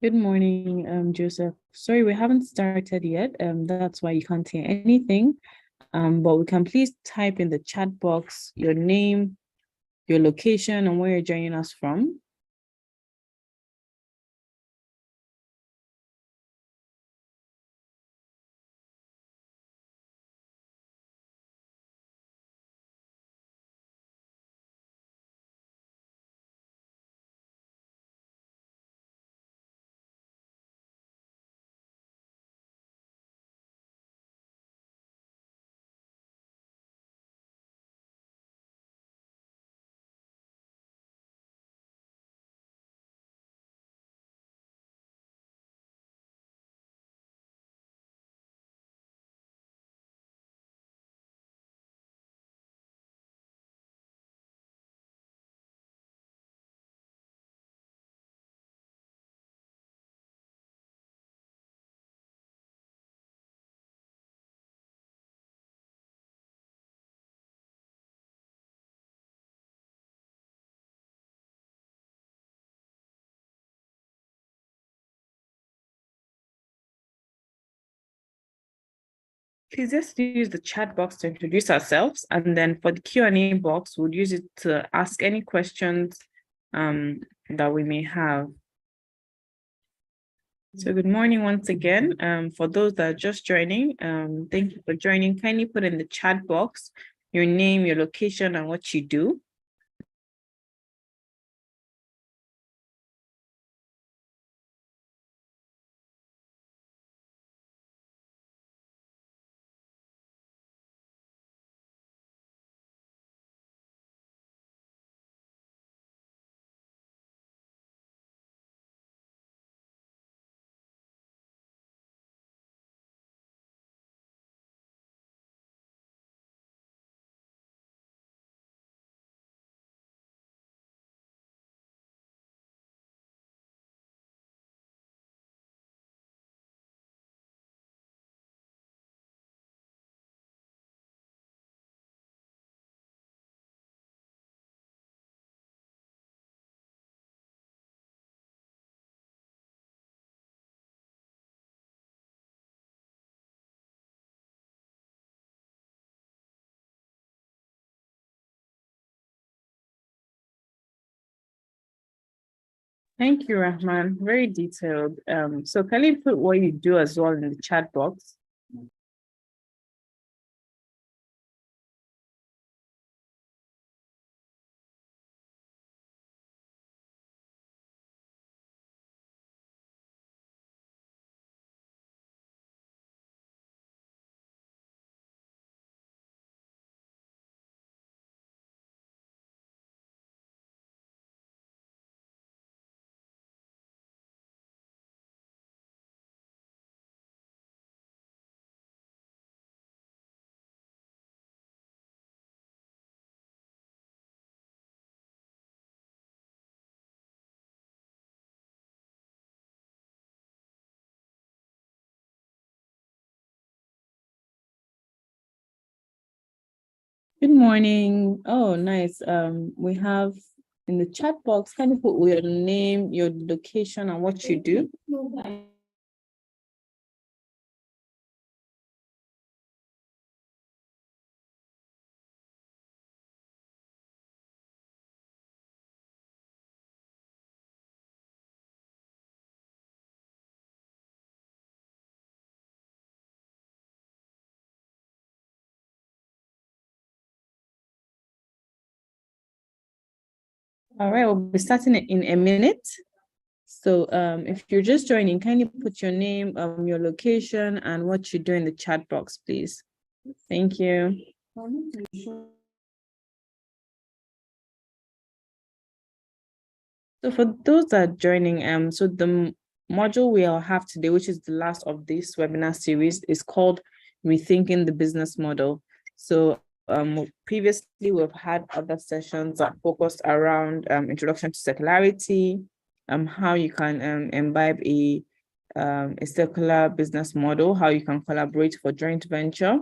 Good morning, Joseph. Sorry, we haven't started yet. That's why you can't hear anything. But we can please type in the chat box your name, your location, and where you're joining us from. Please just use the chat box to introduce ourselves, and then for the Q&A box, we'll use it to ask any questions that we may have. So good morning once again. For those that are just joining, thank you for joining. Kindly put in the chat box your name, your location, and what you do. Thank you, Rahman. Very detailed. So can you put what you do as well in the chat box? Good morning. Oh, nice. We have in the chat box, can you put your name, your location, and what you do? All right, we'll be starting in a minute. So if you're just joining, can you put your name, your location, and what you do in the chat box, please? Thank you. So for those that are joining, so the module we'll have today, which is the last of this webinar series, is called Rethinking the Business Model. So previously we've had other sessions that focused around introduction to circularity, how you can imbibe a circular business model, how you can collaborate for joint venture,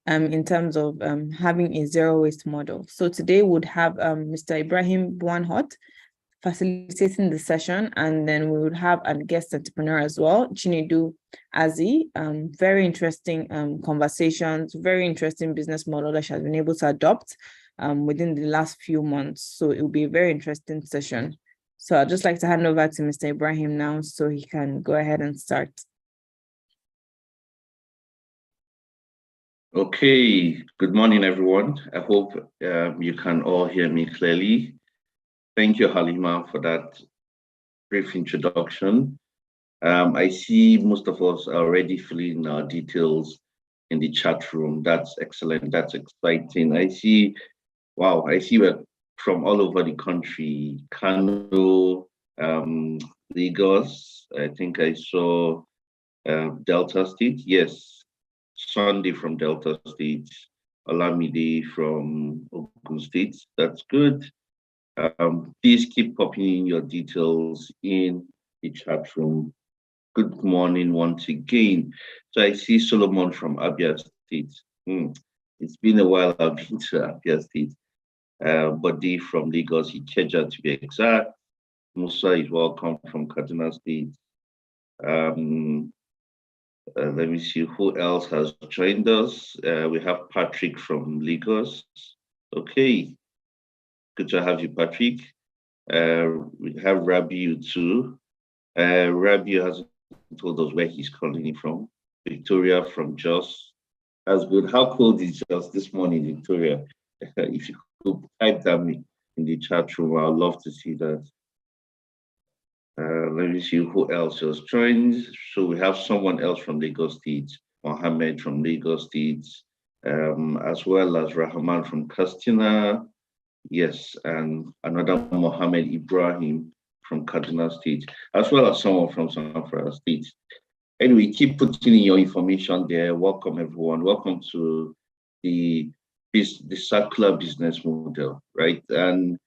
in terms of having a zero waste model. So today we'd have Mr. Ibrahim Buanhot, facilitating the session, and then we would have a guest entrepreneur as well, Chinedu Azi. Very interesting conversations, very interesting business model that she has been able to adopt within the last few months. So it will be a very interesting session. So I'd just like to hand over to Mr. Ibrahim now so he can go ahead and start. Okay, good morning, everyone. I hope you can all hear me clearly. Thank you, Halima, for that brief introduction. I see most of us are already filling our details in the chat room. That's excellent. That's exciting. I see we're from all over the country. Kano, Lagos. I think I saw Delta State. Yes, Sunday from Delta State. Olamide from Ogun State. That's good. Please keep popping in your details in the chat room. Good morning once again. So I see Solomon from Abia State. It's been a while I've been to Abia State. Buddy from Lagos, Ikeja to be exact. Musa is welcome from Kaduna State. Let me see who else has joined us. We have Patrick from Lagos. Okay, good to have you, Patrick. We have Rabiu too. Rabiu hasn't told us where he's calling in from. Victoria from Jos. That's good. How cold is Jos this morning, Victoria? If you could type that in the chat room, I'd love to see that. Let me see who else has joined. So we have someone else from Lagos State, Mohammed from Lagos State, as well as Rahman from Kastina. Yes, and another Mohammed Ibrahim from Kaduna State, as well as someone from Zamfara State. Anyway, keep putting in your information there. Welcome, everyone. Welcome to the circular business model, right? And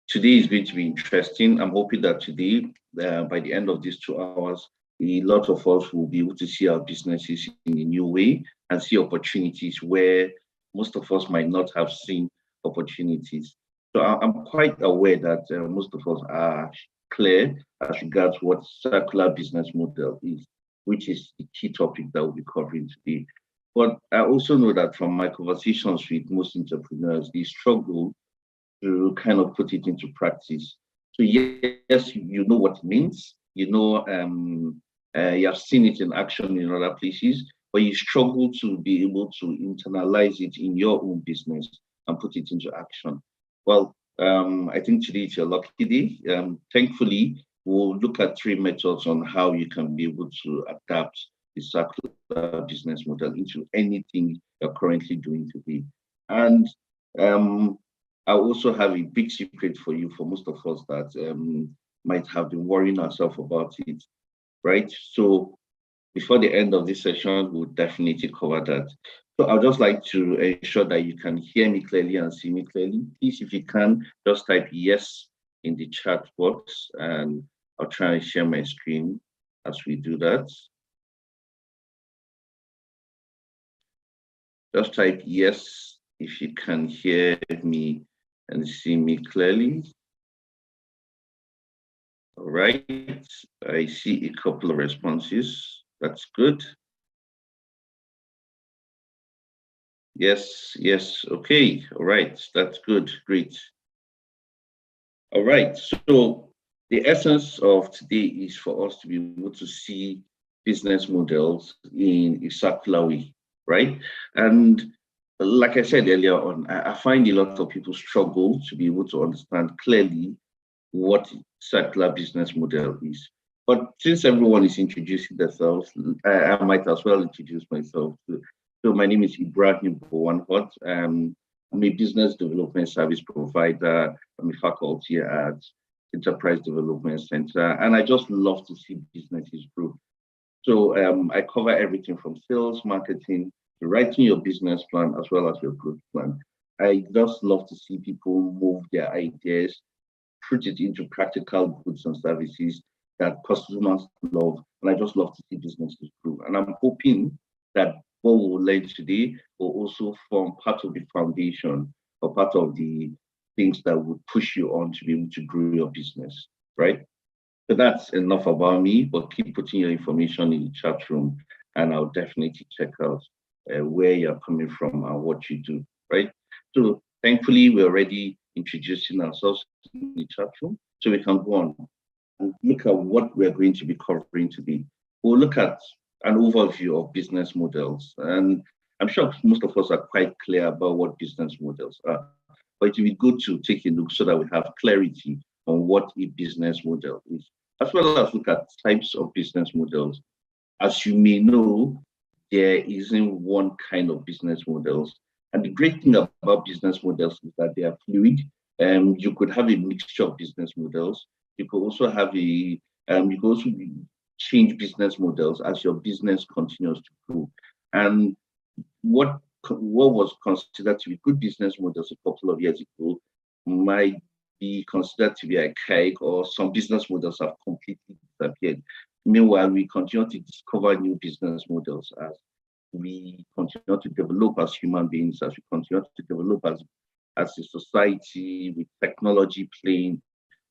today is going to be interesting. I'm hoping that today, by the end of these 2 hours, a lot of us will be able to see our businesses in a new way and see opportunities where most of us might not have seen opportunities. So I'm quite aware that most of us are clear as regards what circular business model is, which is the key topic that we'll be covering today. But I also know that from my conversations with most entrepreneurs, they struggle to kind of put it into practice. So yes, you know what it means. You know, you have seen it in action in other places, but you struggle to be able to internalize it in your own business and put it into action. Well, I think today is your lucky day. Thankfully, we'll look at 3 methods on how you can be able to adapt the circular business model into anything you're currently doing today. And I also have a big secret for you, for most of us that might have been worrying ourselves about it, right? So before the end of this session, we'll definitely cover that. So I'd just like to ensure that you can hear me clearly and see me clearly. Please, if you can, just type yes in the chat box, and I'll try and share my screen as we do that. Just type yes if you can hear me and see me clearly. All right, I see a couple of responses. That's good. Yes, okay, all right, that's good, great. All right, so the essence of today is for us to be able to see business models in a circular way, right? And like I said earlier on, I find a lot of people struggle to be able to understand clearly what circular business model is. But since everyone is introducing themselves, I might as well introduce myself. So my name is Ibrahim Bowanhot. I'm a business development service provider. I'm a faculty at Enterprise Development Center, and I just love to see businesses grow. So I cover everything from sales, marketing, to writing your business plan, as well as your growth plan. I just love to see people move their ideas, put it into practical goods and services that customers love. And I just love to see businesses grow. And I'm hoping that what we'll learn today will also form part of the foundation or part of the things that would push you on to be able to grow your business, right? So that's enough about me, but keep putting your information in the chat room and I'll definitely check out where you're coming from and what you do, right? So thankfully, we're already introducing ourselves in the chat room, so we can go on and look at what we're going to be covering today. We'll look at an overview of business models, and I'm sure most of us are quite clear about what business models are, but it will be good to take a look so that we have clarity on what a business model is, as well as look at types of business models. As you may know, there isn't one kind of business models. And the great thing about business models is that they are fluid. You could have a mixture of business models. You could also have you could also change business models as your business continues to grow. And what was considered to be good business models a couple of years ago might be considered to be archaic, or some business models have completely disappeared. Meanwhile, we continue to discover new business models as we continue to develop as human beings, as we continue to develop as a society, with technology playing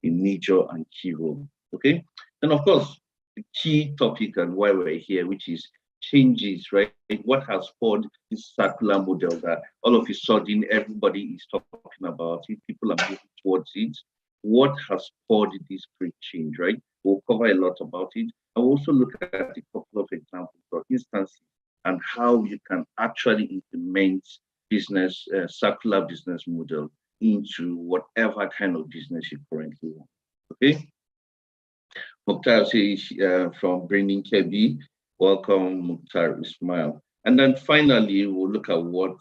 a major and key role. Okay, and of course, the key topic and why we're here, which is changes, right? What has spawned this circular model that all of a sudden everybody is talking about it, people are moving towards it. What has spawned this great change, right? We'll cover a lot about it. I'll also look at a couple of examples or instances and how you can actually implement business, circular business model into whatever kind of business you currently want. Okay. Mukhtar says from Bringing Kebi, welcome Mukhtar Ismail. And then finally, we'll look at we'll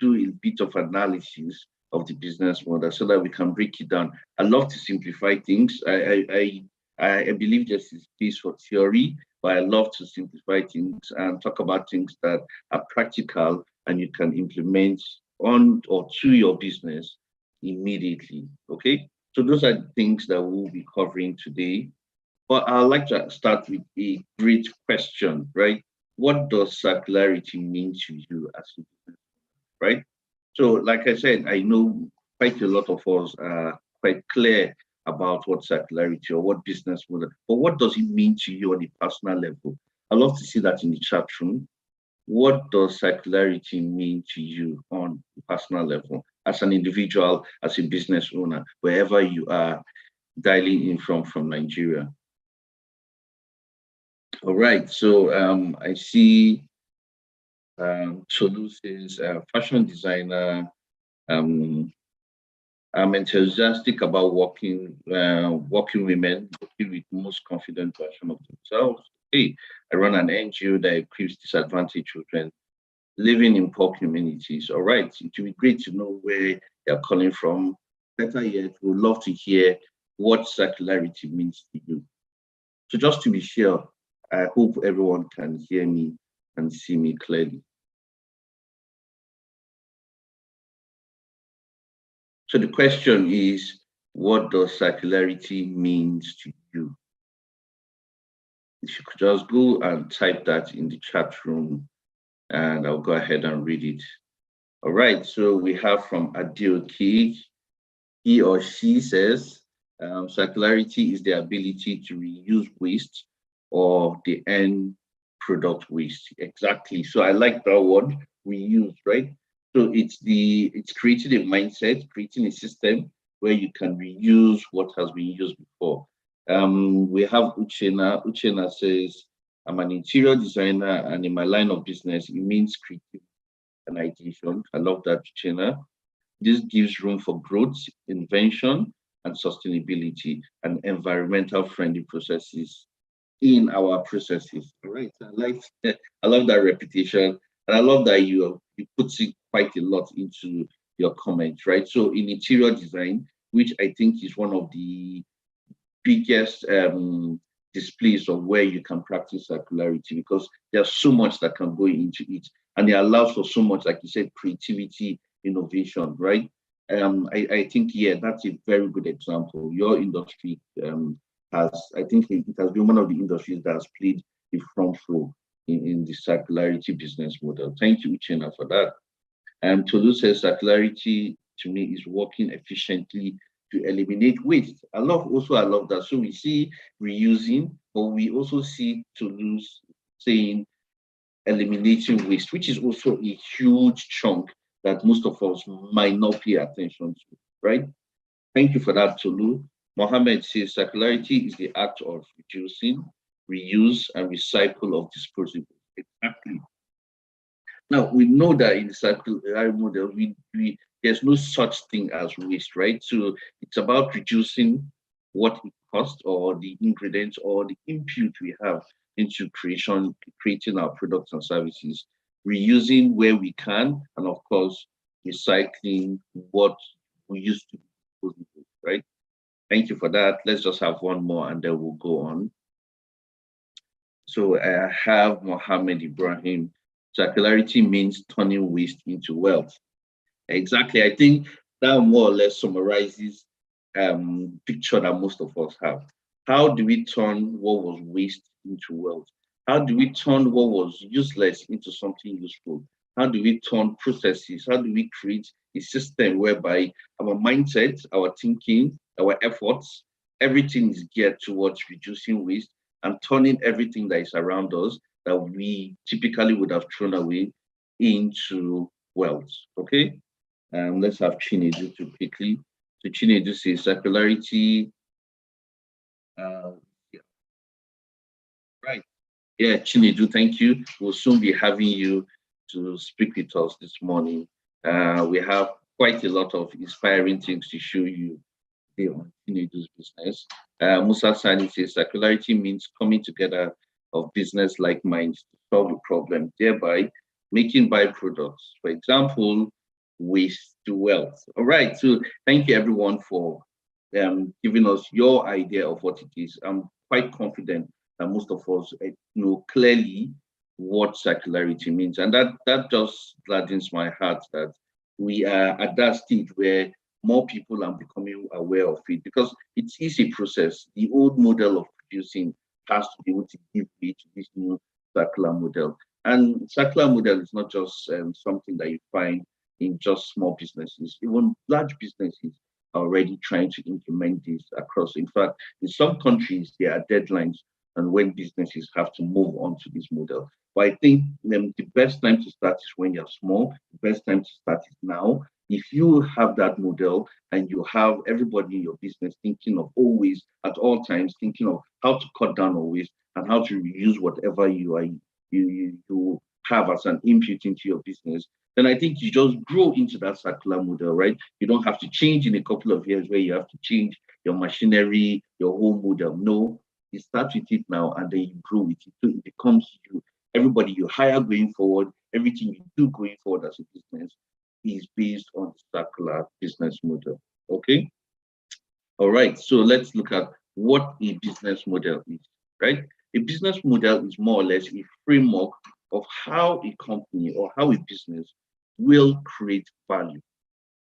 do a bit of analysis of the business model so that we can break it down. I love to simplify things. I believe there's a space for theory, but I love to simplify things and talk about things that are practical and you can implement on or to your business immediately. Okay, so those are the things that we'll be covering today. But I'd like to start with a great question, right? What does circularity mean to you as a business, right? So, like I said, I know quite a lot of us are quite clear about what circularity or what business model, but what does it mean to you on a personal level? I'd love to see that in the chat room. What does circularity mean to you on a personal level, as an individual, as a business owner, wherever you are dialing in from Nigeria? All right, so I see Tolu says, fashion designer. I'm enthusiastic about working women, working with most confident version of themselves. Hey, I run an NGO that equips disadvantaged children living in poor communities. All right, it would be great to know where you're calling from. Better yet, we'd love to hear what circularity means to you. So just to be sure, I hope everyone can hear me and see me clearly. So the question is, what does circularity means to you? If you could just go and type that in the chat room and I'll go ahead and read it. All right, so we have from Adioki, he or she says, circularity is the ability to reuse waste or the end product waste. Exactly. So I like that word, reuse, right? So it's creating a mindset, creating a system where you can reuse what has been used before. We have Uchena. Uchena says, I'm an interior designer and in my line of business, it means creativity and ideation. I love that, Uchena. This gives room for growth, invention, and sustainability and environmental friendly processes in our processes. All right. I love that repetition. And I love that you put it quite a lot into your comments, right? So in interior design, which I think is one of the biggest displays of where you can practice circularity, because there's so much that can go into it. And it allows for so much, like you said, creativity, innovation, right? I think, yeah, that's a very good example. Your industry I think it has been one of the industries that has played a front role in the circularity business model. Thank you, Uchenna, for that. Tolu says circularity to me is working efficiently to eliminate waste. I love that. So we see reusing, but we also see Toulouse saying eliminating waste, which is also a huge chunk that most of us might not pay attention to, right? Thank you for that, Tolu. Mohammed says circularity is the act of reducing, reuse, and recycle of disposables. Exactly. Now we know that in the circular model, we there's no such thing as waste, right? So it's about reducing what it costs or the ingredients or the input we have into creating our products and services, reusing where we can, and of course, recycling what we used to be, right? Thank you for that. Let's just have one more and then we'll go on. So I have Mohammed Ibrahim. Circularity means turning waste into wealth. Exactly. I think that more or less summarizes picture that most of us have. How do we turn what was waste into wealth? How do we turn what was useless into something useful? How do we turn processes? How do we create a system whereby our mindset, our thinking, our efforts, everything is geared towards reducing waste and turning everything that is around us that we typically would have thrown away into wealth. Okay. Let's have Chinedu to quickly. So Chinedu says circularity. Yeah, right. Yeah, Chinedu, thank you. We'll soon be having you to speak with us this morning. We have quite a lot of inspiring things to show you today on Chinedu's business. Musa Sani says circularity means coming together of business like minds to solve a problem, thereby making byproducts. For example, waste to wealth. All right. So thank you everyone for giving us your idea of what it is. I'm quite confident that most of us know clearly what circularity means, and that just gladdens my heart that we are at that stage where more people are becoming aware of it because it is a process. The old model of producing has to be able to give way to this new circular model. And circular model is not just something that you find in just small businesses. Even large businesses are already trying to implement this across. In fact, in some countries, there are deadlines and when businesses have to move on to this model. But I think the best time to start is when you're small. The best time to start is now. If you have that model and you have everybody in your business thinking of always, at all times, thinking of how to cut down on waste and how to reuse whatever you have as an input into your business, then I think you just grow into that circular model, right? You don't have to change in a couple of years where you have to change your machinery, your whole model. No, you start with it now and then you grow with it. So it becomes you. Everybody you hire going forward, everything you do going forward as a business is based on the circular business model. Okay. All right. So let's look at what a business model is, right? A business model is more or less a framework of how a company or how a business will create value.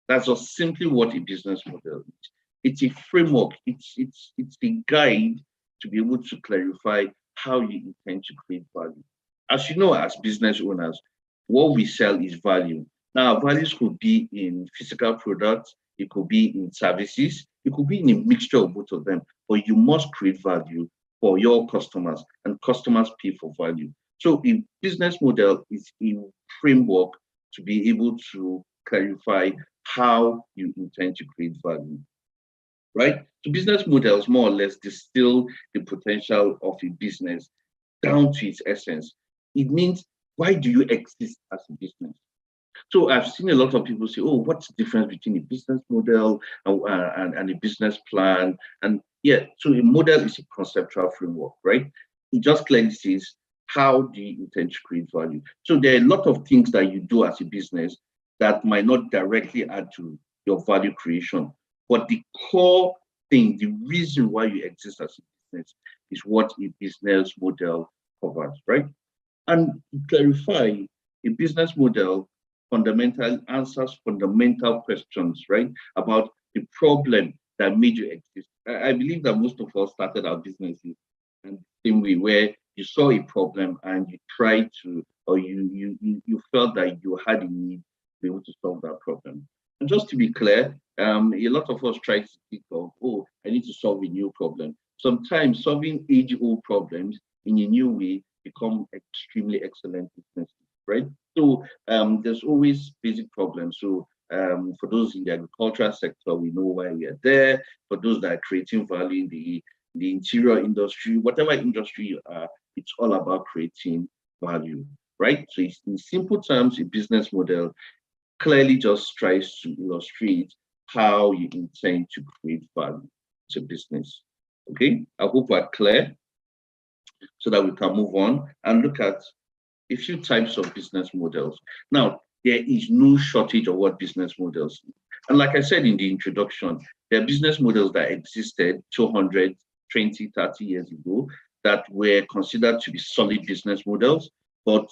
That's just simply what a business model is. It's a framework, it's a guide to be able to clarify how you intend to create value. As you know, as business owners, what we sell is value. Now, values could be in physical products, it could be in services, it could be in a mixture of both of them, but you must create value for your customers, and customers pay for value. So, a business model is a framework to be able to clarify how you intend to create value, right? So business models more or less distill the potential of a business down to its essence. It means, why do you exist as a business? So I've seen a lot of people say, oh, what's the difference between a business model and a business plan? And yeah, so a model is a conceptual framework, right? It just clearly says, how do you intend to create value? So there are a lot of things that you do as a business that might not directly add to your value creation. But the core thing, the reason why you exist as a business is what a business model covers, right? And to clarify, a business model fundamentally answers fundamental questions, right? About the problem that made you exist. I believe that most of us started our businesses in the same way where you saw a problem and you tried to, or you felt that you had a need to be able to solve that problem. And just to be clear, a lot of us try to think of, oh, I need to solve a new problem. Sometimes solving age-old problems in a new way become extremely excellent business, right? So there's always basic problems. So for those in the agricultural sector, we know why we are there. For those that are creating value in the interior industry, whatever industry you are, it's all about creating value, right? So it's, in simple terms, a business model clearly just tries to illustrate how you intend to create value to business. Okay, I hope we're clear so that we can move on and look at a few types of business models. Now, there is no shortage of what business models. And like I said in the introduction, there are business models that existed 200, 20, 30 years ago that were considered to be solid business models. But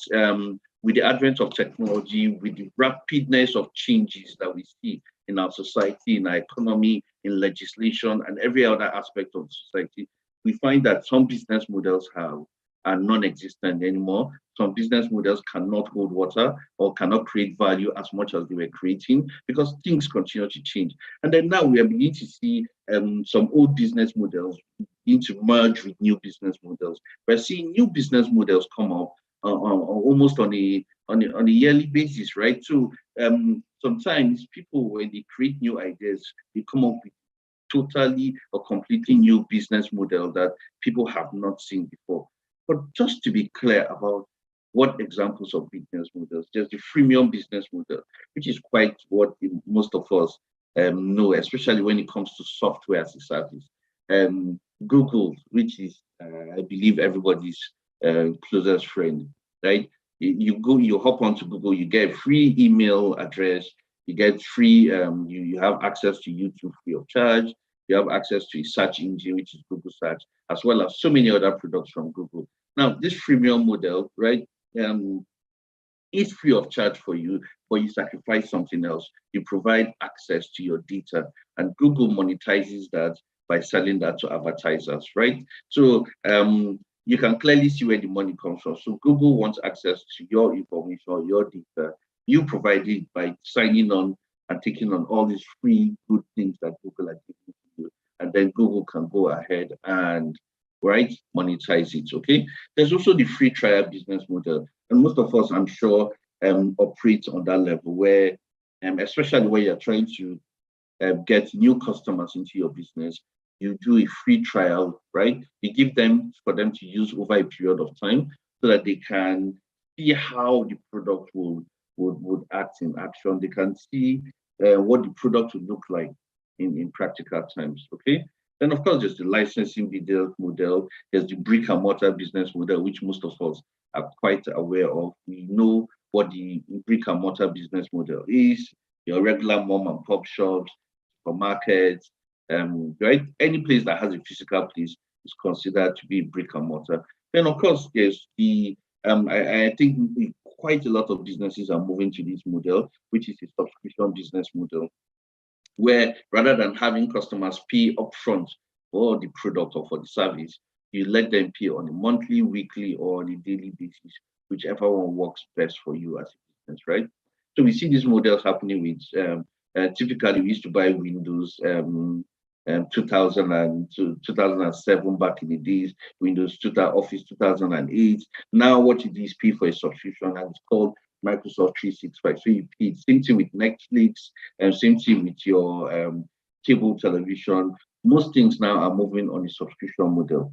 with the advent of technology, with the rapidness of changes that we see in our society, in our economy, in legislation, and every other aspect of society, we find that some business models are non-existent anymore. Some business models cannot hold water or cannot create value as much as they were creating because things continue to change. And then now we are beginning to see some old business models begin to merge with new business models. We're seeing new business models come up almost on a yearly basis, right? So sometimes people, when they create new ideas, they come up with totally or completely new business model that people have not seen before. But just to be clear about what examples of business models, there's the freemium business model, which is quite what most of us know, especially when it comes to software as a service. Google, which is, I believe, everybody's closest friend, right? You go, you hop onto Google, you get a free email address, you get free, you have access to YouTube free of charge, you have access to a search engine, which is Google Search, as well as so many other products from Google. Now, this freemium model, right, is free of charge for you, but you sacrifice something else. You provide access to your data, and Google monetizes that by selling that to advertisers, right? So you can clearly see where the money comes from. So Google wants access to your information, your data. You provide it by signing on and taking on all these free good things that Google are giving to you. And then Google can go ahead and monetize it. Okay. There's also the free trial business model. And most of us, I'm sure, operate on that level where, especially when you're trying to get new customers into your business, you do a free trial, right? You give them for them to use over a period of time so that they can see how the product would act in action. They can see what the product would look like in practical terms. Okay. Then of course there's the licensing video model, there's the brick and mortar business model, which most of us are quite aware of. We know what the brick and mortar business model is, your regular mom and pop shops, supermarkets, right? Any place that has a physical place is considered to be brick and mortar. Then, of course, there's the I think quite a lot of businesses are moving to this model, which is a subscription business model, where rather than having customers pay upfront for the product or for the service, you let them pay on a monthly, weekly, or on a daily basis, whichever one works best for you as a business, right? So we see these models happening with typically we used to buy Windows 2000 and 2007 back in the days, Windows 2000, Office 2008. Now what you do is pay for a subscription and it's called Microsoft 365. So you pay, same thing with Netflix and same thing with your cable television. Most things now are moving on a subscription model.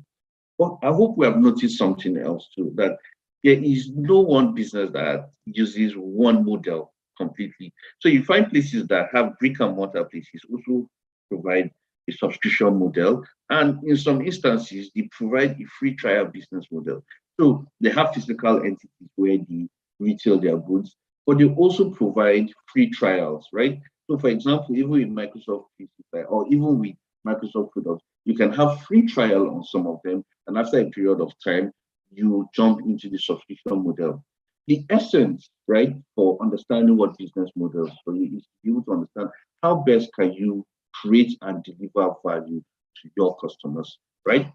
But I hope we have noticed something else too, that there is no one business that uses one model completely. So you find places that have brick and mortar places also provide a subscription model. And in some instances, they provide a free trial business model. So they have physical entities where they retail their goods, but they also provide free trials, right? So for example, even with Microsoft 365 or even with Microsoft products, you can have free trial on some of them. And after a period of time, you jump into the subscription model. The essence, right, for understanding what business models for you is to be able to understand how best can you create and deliver value to your customers, right?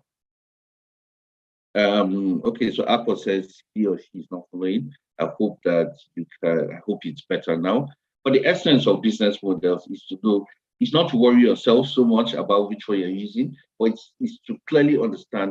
Okay, so Apple says he or she is not following. I hope that you can, I hope it's better now. But the essence of business models is to go, is not to worry yourself so much about which one you're using, but it's to clearly understand